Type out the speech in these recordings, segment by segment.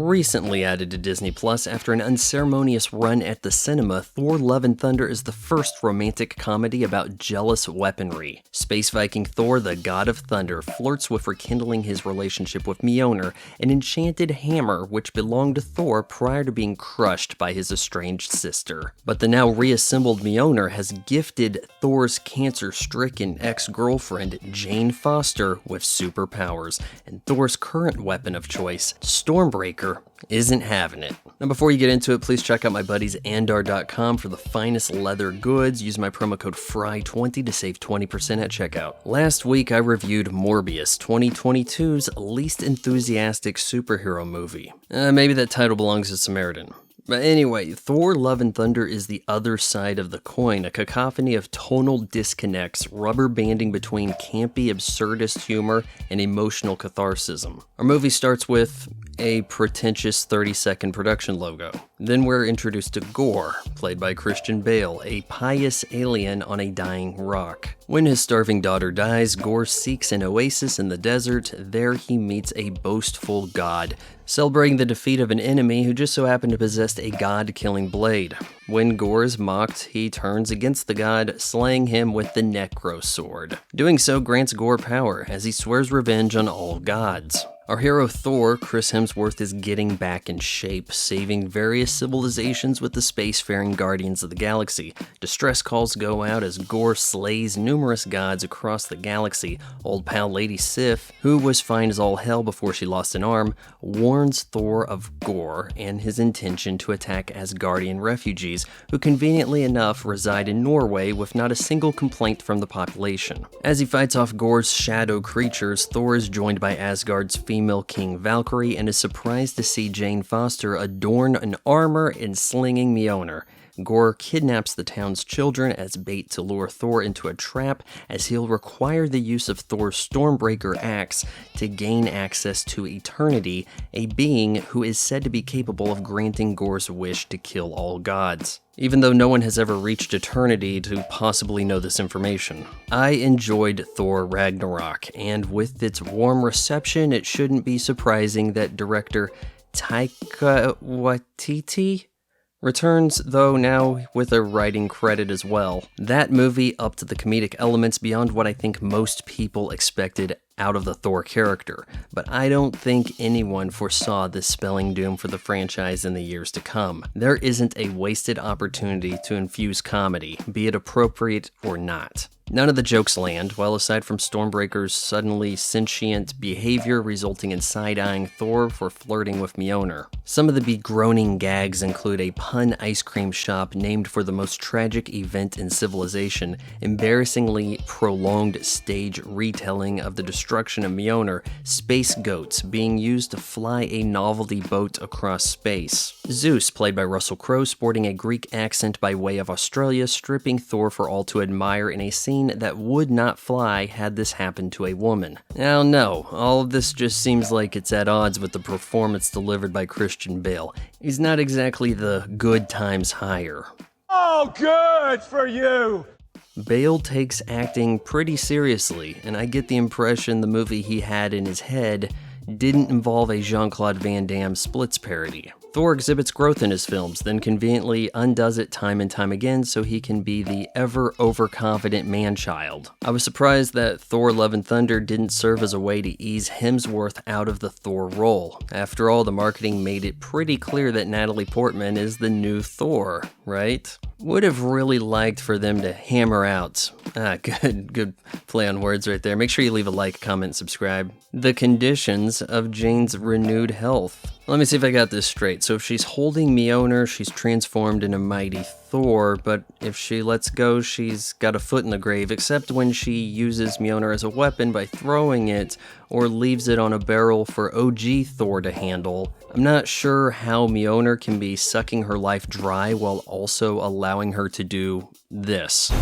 Recently added to Disney Plus after an unceremonious run at the cinema, Thor: Love and Thunder is the first romantic comedy about jealous weaponry. Space Viking Thor, the God of Thunder, flirts with rekindling his relationship with Mjolnir, an enchanted hammer which belonged to Thor prior to being crushed by his estranged sister. But the now reassembled Mjolnir has gifted Thor's cancer-stricken ex-girlfriend, Jane Foster, with superpowers, and Thor's current weapon of choice, Stormbreaker, isn't having it. Now before you get into it, please check out my buddies Andar.com for the finest leather goods. Use my promo code FRY20 to save 20% at checkout. Last week I reviewed Morbius, 2022's least enthusiastic superhero movie. Maybe that title belongs to Samaritan. But anyway, Thor: Love and Thunder is the other side of the coin, a cacophony of tonal disconnects, rubber banding between campy, absurdist humor and emotional catharsism. Our movie starts with a pretentious 30-second production logo. Then we're introduced to Gorr, played by Christian Bale, a pious alien on a dying rock. When his starving daughter dies, Gorr seeks an oasis in the desert. There he meets a boastful god, celebrating the defeat of an enemy who just so happened to possess a god-killing blade. When Gorr is mocked, he turns against the god, slaying him with the Necro Sword. Doing so grants Gorr power, as he swears revenge on all gods. Our hero Thor, Chris Hemsworth, is getting back in shape, saving various civilizations with the spacefaring Guardians of the Galaxy. Distress calls go out as Gorr slays numerous gods across the galaxy. Old pal Lady Sif, who was fine as all hell before she lost an arm, warns Thor of Gorr and his intention to attack Asgardian refugees, who conveniently enough reside in Norway with not a single complaint from the population. As he fights off Gorr's shadow creatures, Thor is joined by Asgard's female king Valkyrie and is surprised to see Jane Foster adorn an armor and slinging Mjolnir. Gorr kidnaps the town's children as bait to lure Thor into a trap, as he'll require the use of Thor's Stormbreaker axe to gain access to Eternity, a being who is said to be capable of granting Gorr's wish to kill all gods. Even though no one has ever reached Eternity to possibly know this information. I enjoyed Thor Ragnarok, and with its warm reception, it shouldn't be surprising that director Taika Waititi returns, though now with a writing credit as well. That movie upped the comedic elements beyond what I think most people expected out of the Thor character, but I don't think anyone foresaw this spelling doom for the franchise in the years to come. There isn't a wasted opportunity to infuse comedy, be it appropriate or not. None of the jokes land, well aside from Stormbreaker's suddenly sentient behavior resulting in side-eyeing Thor for flirting with Mjolnir. Some of the begroaning gags include a pun ice cream shop named for the most tragic event in civilization, embarrassingly prolonged stage retelling of the destruction of Mjolnir, space goats being used to fly a novelty boat across space. Zeus, played by Russell Crowe, sporting a Greek accent by way of Australia, stripping Thor for all to admire in a scene that would not fly had this happened to a woman. Now no, all of this just seems like it's at odds with the performance delivered by Christian Bale. He's not exactly the good times hire. Oh, good for you! Bale takes acting pretty seriously, and I get the impression the movie he had in his head didn't involve a Jean-Claude Van Damme Splits parody. Thor exhibits growth in his films, then conveniently undoes it time and time again so he can be the ever-overconfident man-child. I was surprised that Thor: Love and Thunder didn't serve as a way to ease Hemsworth out of the Thor role. After all, the marketing made it pretty clear that Natalie Portman is the new Thor, right? Would have really liked for them to hammer out. Good play on words right there. Make sure you leave a like, comment, and subscribe. The conditions of Jane's renewed health. Let me see if I got this straight. So if she's holding Mjolnir, she's transformed into Mighty Thor, but if she lets go, she's got a foot in the grave, except when she uses Mjolnir as a weapon by throwing it, or leaves it on a barrel for OG Thor to handle. I'm not sure how Mjolnir can be sucking her life dry while also allowing her to do this.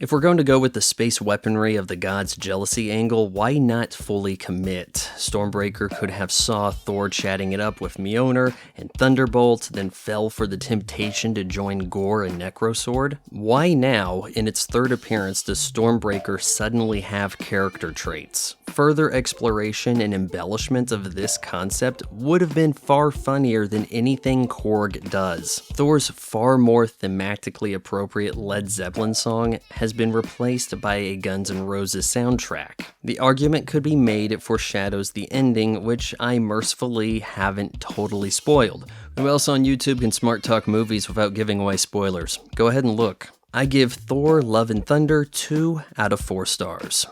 If we're going to go with the space weaponry of the god's jealousy angle, why not fully commit? Stormbreaker could have saw Thor chatting it up with Mjolnir and Thunderbolt, then fell for the temptation to join Gorr and Necrosword. Why now, in its third appearance, does Stormbreaker suddenly have character traits? Further exploration and embellishment of this concept would have been far funnier than anything Korg does. Thor's far more thematically appropriate Led Zeppelin song has been replaced by a Guns N' Roses soundtrack. The argument could be made it foreshadows the ending, which I mercifully haven't totally spoiled. Who else on YouTube can smart talk movies without giving away spoilers? Go ahead and look. I give Thor Love and Thunder 2 out of 4 stars.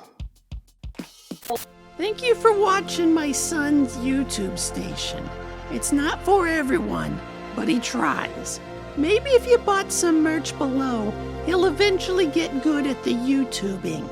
Thank you for watching my son's YouTube station. It's not for everyone, but he tries. Maybe if you bought some merch below, he'll eventually get good at the YouTubing.